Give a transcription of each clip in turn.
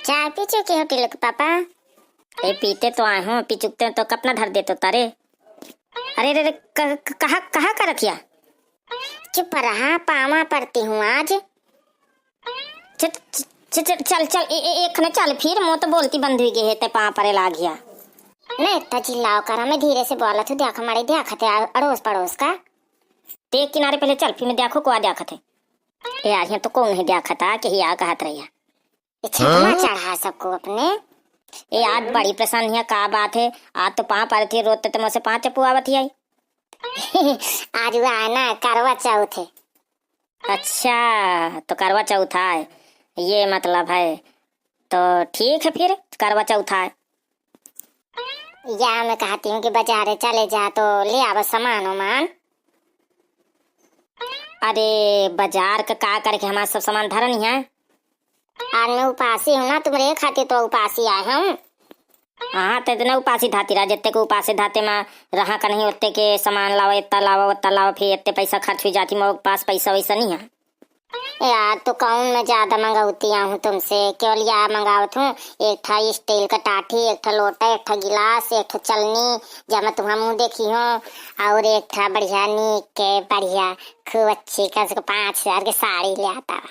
चाय पी चुके हो टिलक पापा? ए पीते तो आए हो, पी चुकते तो कपना धर दे तो तारे। अरे रे कहाँ कहाँ का रखिया? चुप रहा, पामा पड़ती हूँ आज। चल चल चल चल एक न चल फिर मुँह तो बोलती बंद हुई गई है ते पा परे ला गया। नहीं इतना चिल्लाओ करा, मैं धीरे से बोला था। देखा हमारे देखा थे अड़ोस पड़ोस का। देख किनारे पहले चल फिर मैं देखो को आ देखा थे। यार यहाँ तो कौन नहीं देखा था कि यहाँ कहत रही छठमा चढ़ा सबको अपने। ए आज बड़ी प्रसन्न है का बात है। आज तो पा पर थी रोते तो मुझसे 5 चप्पू आवत ही आई। आज वो आना करवा चौथ है। अच्छा तो करवा चौथ है, ये मतलब है। तो ठीक है फिर करवा चौथ है। या मैं कहती हूँ कि बाजारे चले जा तो ले आवा सामान वामान। अरे बाजार का का करके हमारा सब सामान धरनी है। आज मैं उपासी हूँ ना, तुम्हारे खातिर तो उपासी आए हम। हाँ तो इतना उपासी धाती रहा, जितने को उपासी धाते में रहा का नहीं उतने के सामान लावा, इतना लावा उतना लावा, फिर इतने पैसा खर्च हो जाती। मेरे पास पैसा वैसा नहीं है यार। तो कौन मैं ज्यादा मंगाती हूँ तुमसे, केवल यह मंगावत हूँ। एक था स्टील का टाठी, एक था लोटा, एक था गिलास, एक था चलनी जब मैं तुम्हारा मुँह देखी हूँ, और एक था बढ़िया नीक के बढ़िया खूब अच्छी का 5,000 की साड़ी ले आता।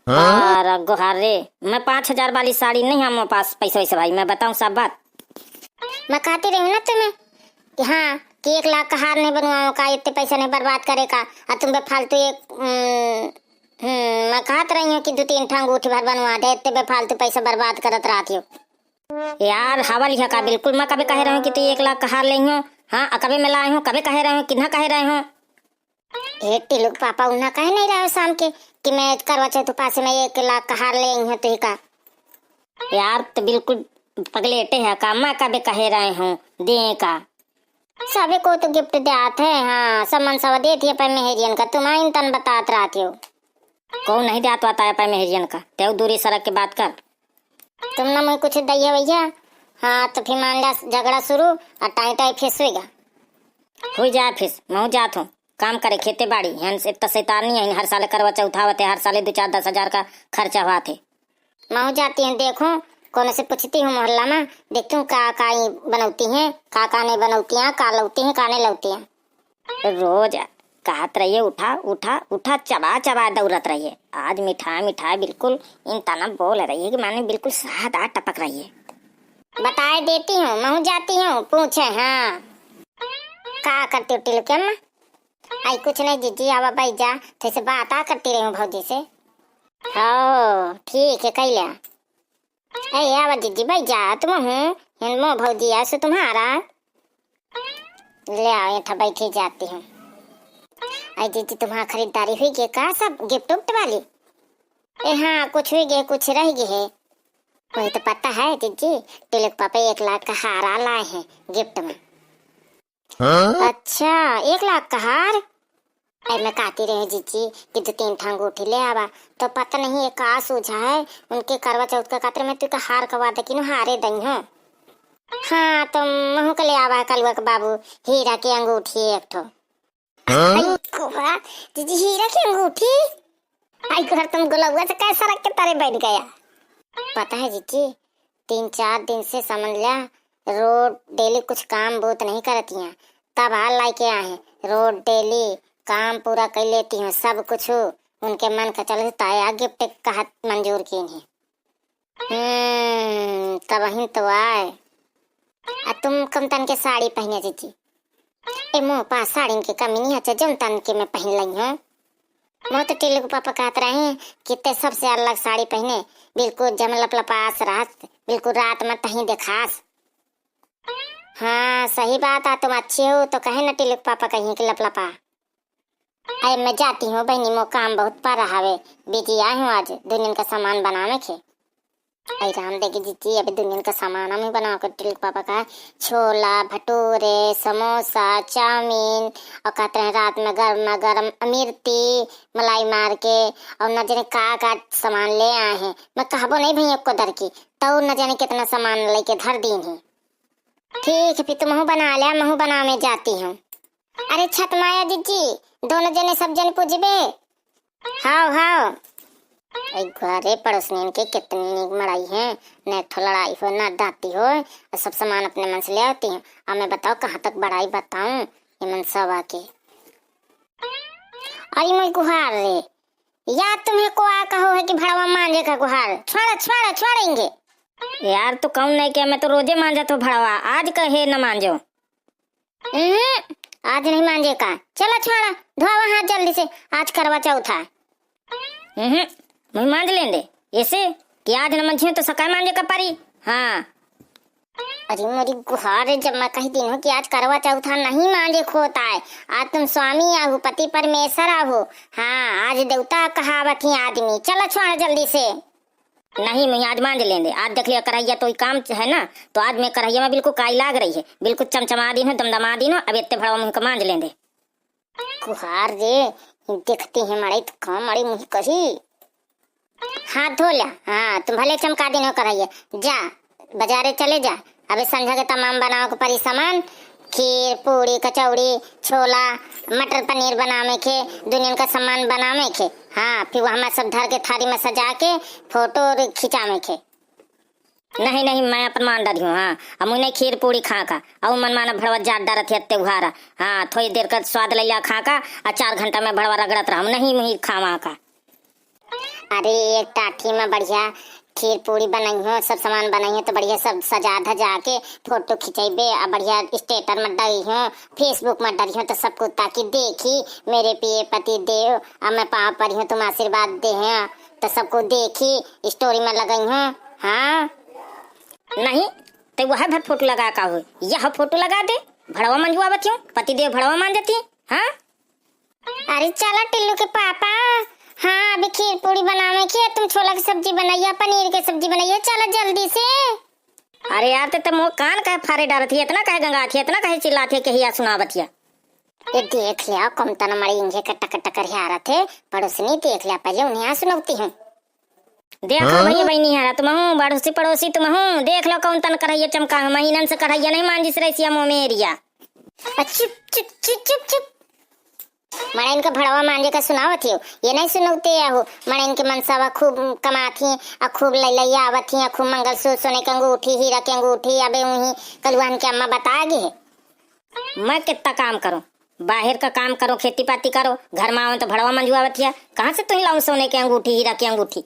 और गुहार रे, मैं 5,000 वाली साड़ी नहीं है मेरे पास पैसा वैसे भाई, मैं बताऊँ सब बात। मैं कहती रही हूँ ना तुम्हें कि हाँ कि 1 लाख का हार नहीं बनवाओ का, इतने पैसा नहीं बर्बाद करेगा। और तुम बेफालतू मैं कहत रही हूँ कि 2-3 ठा अंगूठी भर बनवा दे, इतने बेफालतू पैसा बर्बाद करत रहती हो। यार हवा लिखा का बिल्कुल। मैं कभी कह रहा हूँ कि तू 1 लाख का हार ले हो। हाँ कभी मैं लाए हूँ, कभी कह रहे हो कितना कह रहे हो। टिलुक पापा उन्हें कह नहीं रहे हो शाम के कि मैं करवा चौथ पास में 1 लाख का हार ले आई हूँ। तो ही का यार तो बिल्कुल पगलेटे है का, मैं कभी कह रहे हूँ दे का। सभी को तो गिफ्ट देते हैं। हाँ सम्मान सवा देती है पर मेहरियन का, तुम इन तन बतात रहती हो। कौन नहीं देता आता है पर मेहरियन का, तेव दूरी सड़क की बात कर। तुम ना मुझे कुछ दैया भैया। हाँ तो फिर मान लिया झगड़ा शुरू और टाई टाई फिस होगा। हो जाए फिस मैं जात हूँ काम करे खेती बाड़ी। यहाँ से इतना शैतान नहीं है, हर साल करवा चौथ आवते, हर साल 2-4-10 हजार का खर्चा हुआ थे। मैं जाती हूँ देखो कौन से पूछती हूँ मोहल्ला में, देखती हूँ का बनौती हैं, का नहीं बनौती हैं, का लौती हैं, का नहीं लौती हैं। रोज कहत रहिए उठा उठा उठा, चबा चबा दौड़त रहिए। आज मिठाई मिठाई बिल्कुल इन तना बोल रही है कि मैंने बिल्कुल सादा टपक रही है। बताए देती हूँ, मैं जाती हूँ पूछे। हाँ का करती हो टिलु के? आई कुछ नहीं जीजी, आवा भाई जा थे से बात आ करती रही हूँ भौजी से। हो ठीक है कह लिया। अरे आवा जीजी भाई जा तुम हूँ मो भौजी ऐसे तुम्हारा ले आओ था बैठी जाती हूँ। आई जीजी तुम्हारा खरीदारी हुई गई का, सब गिफ्ट उफ्ट वाली? हाँ कुछ हुई गई कुछ रह गई है। वही तो पता है जीजी, टिलक पापा 1 लाख का हार लाए हैं गिफ्ट में। हाँ? अच्छा 1 लाख का हार? अरे मैं कहती रही जीजी कि 2-3 ठा अंगूठी ले आवा, तो पता नहीं ये का सूझा है उनके करवा चौथ का कातर में तुका हार कवा दे कि हारे दई हो। हाँ तो महू के ले आवा कलुआ के बाबू हीरा की अंगूठी 1 ठो। जीजी हीरा की अंगूठी? आई घर तुम गुलौआ से कैसा रख के तारे बैठ गया। पता है जीजी 3-4 दिन से समझ लिया रोड डेली कुछ काम बहुत नहीं करती हैं, तब हाल लाई के आए। रोड डेली काम पूरा कर लेती हूँ, सब कुछ उनके मन का चलता है। गिफ्ट का हाथ मंजूर की नहीं। तब वहीं तो आए। तुम कम तन के साड़ी पहने जीजी? ए मोह पास साड़ी की कमी नहीं है, जम तन के मैं पहन ली हूँ। मोह तो टिल्लू के पापा कहते रहे कि सबसे अलग साड़ी पहने, बिल्कुल जम लपलपास रात, बिल्कुल रात में तही देखास। हाँ सही बात है, तुम अच्छे हो तो कहे ना टिल्लू पापा कहीं के लपलपा। अरे मैं जाती हूँ बहनी, मो काम बहुत पा रहा है, बिजी आई हूँ आज दुनिया का सामान बनाने के। अरे राम देगी जीजी अभी दुनिया का सामान हमें बना कर टिल्लू पापा का छोला भटूरे समोसा चाउमीन, और कहते हैं रात में गर्मा गर्म अमीरती मलाई मार के, और न जाने का सामान ले आए हैं। मैं कहबो नहीं भैया को दर की तो न जाने कितना सामान लेके धर दी है। ठीक है फिर तुम बना लिया, महू बना में जाती हूँ। अरे छठ माया जीजी दोनों जने सब जन पूजबे। हाँ हाँ घरे पड़ोसनियन के कितनी नीक मड़ाई है, न एक ठो लड़ाई हो न डांटी हो, और सब सामान अपने मन से ले आती हूँ। अब मैं बताओ कहाँ तक बड़ाई बताऊं ये मन सब आके। अरे मैं गुहार रे, या तुम्हें को आ कहो है कि भड़वा मांझे का गुहार छोड़ेंगे। यार तो कौन नहीं किया, मैं तो रोजे मांझा तो भड़वा, आज कहे न मांझो। आज नहीं मांझे का, चलो छोड़ा धोवा हाथ जल्दी से, आज करवा चौथ है। मुझे मांझ लेंदे ऐसे कि आज न मंझे तो सकाल मांझे का पारी। हाँ अरे मेरी गुहार जब मैं कही दिन हो कि आज करवा चौथा नहीं मांझे खोता है, आज तुम स्वामी आहू पति परमेश्वर आहू। हाँ आज देवता कहावत ही आदमी, चलो छोड़ा जल्दी से। नहीं मैं आज मांझ लेंदे, आज देख लिया करैया तो काम है ना, तो आज मैं करैया में बिल्कुल काई लाग रही है, बिल्कुल चमचमा दिन हो दमदमा दिन हो, अब इतने भड़वा मुँह का मांझ लेंदे। गुहार रे देखती है मड़ई तो कहाँ मड़ी मुँह कही, हाथ धो लिया। हाँ तुम भले चमका दिन हो करैया, जा बाजारे चले जा, अबे संझा के तमाम बनाओ को परी सामान, खीर पूरी कचौड़ी छोला मटर पनीर बनावे के, दुनिया का सामान बनावे के। हाँ फिर वो हमारे सब धर के थाली में सजा के फोटो खिंचावे के। नहीं नहीं मैं अपन मान डरी हूँ। हाँ अब मुझे खीर पूरी खा का और मन माना भड़वा जाट डरत है त्योहारा। हाँ थोड़ी देर का स्वाद लिया खा का और 4 घंटा में भड़वा रगड़त रहा, नहीं मुझे खावा का। अरे एक टाठी में बढ़िया खीर पूरी बनाई हो, सब सामान बनाई हो तो बढ़िया सब सजा धजा के फोटो खिंचेबे और बढ़िया स्टेटस में डाली हो, फेसबुक में डाली हो तो सबको ताकि देखी मेरे प्रिय पति देव अब मैं पाँव पड़ी हूँ, तुम आशीर्वाद दे हैं तो सबको देखी स्टोरी में लगाई हो। हाँ नहीं तो वह भर फोटो लगा का हो, यह फोटो लगा दे भड़वा मंजवा बतियों पति देव भड़वा मान जाती। हाँ अरे चलो टिल्लू के पापा, हाँ अभी खीर पूरी बनावे के, तुम छोला की सब्जी बनाइए पनीर की सब्जी बनाइए, चलो जल्दी से। अरे यार ते मुँह कान कहे फारे डालत है, इतना कहे गंगा थी, इतना कहे चिल्लात है कि सुनावत है। ये देख लिया कम तना मरी इंगे कट्टा कट्टा कर हारा थे पड़ोसनी, देख लिया पहले उन्हें सुनौती हूँ। देखो भैया बहनी हारा तुम हूँ, बड़ोसी पड़ोसी तुम हूँ, देख लो कौन तन करैया चमका महीनन से करैया नहीं मान जिस रही मुँह में एरिया। चुप चुप चुप चुप चुप, मड़ा इनका भड़वा मांझे का सुनावत हो, ये नहीं सुनौते हो। मड़ा इनके मनसावा खूब कमाती और खूब लैया आवत ही, खूब मंगलसूत्र सोने की अंगूठी हीरा की अंगूठी, अबे उन्हीं कलुआन के अम्मा बता गए। मैं कितना काम करूं, बाहर का काम करो, खेती पाती करो, घर में आओ तो भड़वा मंजवावत है, कहाँ से तुम लाऊं सोने की अंगूठी हीरा की अंगूठी।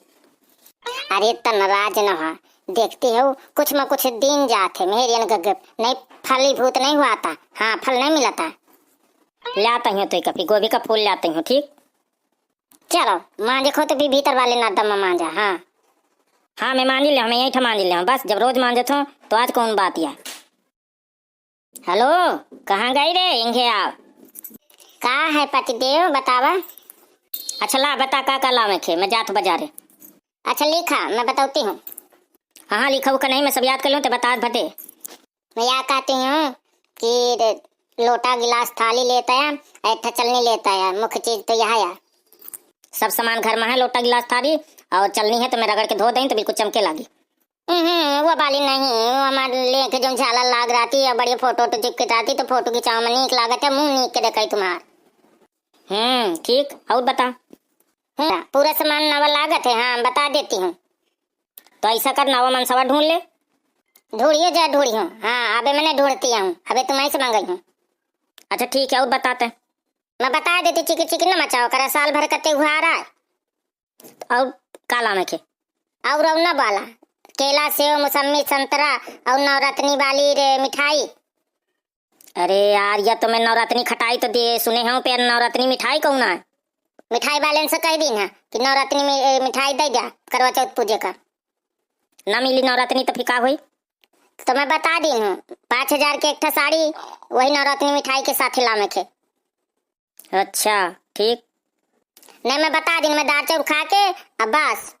अरे तनराज न देखती हो कुछ में कुछ दिन जाते मेहरियन गगब नहीं फलीभूत नहीं हुआ था। हाँ फल नहीं मिला था, लाता हूँ तो कभी गोभी का फूल लाते हूँ। ठीक चलो मांझे खो तो भी भीतर वाले ना दम मांझा। हाँ हाँ मैं मान ले, हमें यही मान ले, बस जब रोज मांझत हूँ तो आज कौन बात है। हेलो कहाँ गई रे इंगे आप? कहा है पति देव बतावा। अच्छा ला बता का लावे खे, मैं जात बाजारे। अच्छा लिखा मैं बताती हूँ। हाँ हाँ लिखा हुआ नहीं, मैं सब याद कर लूँ तो बता भटे। मैं यहाँ कहती हूँ कि लोटा गिलास थाली लेता है, ऐठा चलनी लेता है, मुख्य चीज तो यह है। सब सामान घर में है, लोटा गिलास थाली और चलनी है तो मैं रगड़ के धो दें तो बिल्कुल चमके लगी। वो वाली नहीं, वो हमारे लेके जो झालर लाग रही है बढ़िया फोटो तो चिपके जाती तो फोटो खिंचाव में नीक लागत है, मुंह नीक के देखा तुम्हार। ठीक और बता। पूरा सामान नवा लागत है। हाँ बता देती हूँ। तो ऐसा कर नवा मनसवा ढूंढ ले। ढूंढियो जा ढूंढी हूँ। हाँ अबे मैंने ढूंढती हूँ, अबे तुम्हारी से मांग हूँ। अच्छा ठीक है और बताते। मैं बता देती चिकी चिकी न मचाओ करा, साल भर कते हुआ आ रहा है। और काला में के और न बाला केला सेव मौसमी संतरा और नवरत्नी वाली रे मिठाई। अरे यार या तो मैं नवरत्नी खटाई तो दे सुने हूँ पे, नवरत्नी मिठाई कौन है? मिठाई वाले से कह दी ना कि नवरत्नी मिठाई दे जा करवा चौथ पूजे का। ना मिली नवरत्नी तो फिका हुई तो मैं बता दी हूँ 5000 के एक साड़ी वही नवरत्नी मिठाई के साथ लामे के। अच्छा ठीक नहीं मैं बता दी, मैं दाल चाउर खा के अब बस।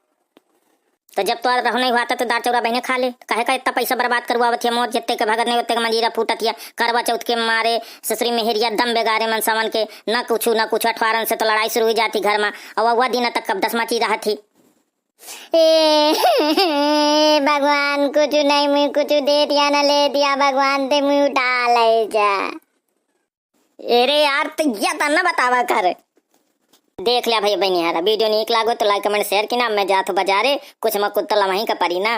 तो जब तो रहो नहीं हुआ था तो दाल चौरा बहने खा ले, कहे का इतना पैसा बर्बाद करवावत है, मोर जितने के भगत नहीं उतने का मंजीरा फूटत है। करवा चौथ के मारे ससुरी मेहरिया दम बेगारे मन सावन के न कुछ 18 से तो लड़ाई शुरू हो जाती घर में, और वह दिन तक कब 10 मची रहा थी। भगवान कुछ नहीं मुझे कुछ दे दिया न ले दिया, भगवान दे मुँह उठा ले जा। अरे यार तो यह तो न बतावा कर। देख लिया भाई बहनी यार वीडियो नीक लागो तो लाइक कमेंट शेयर की ना मैं जात बाजारे कुछ मकुत तो वहीं का परी ना।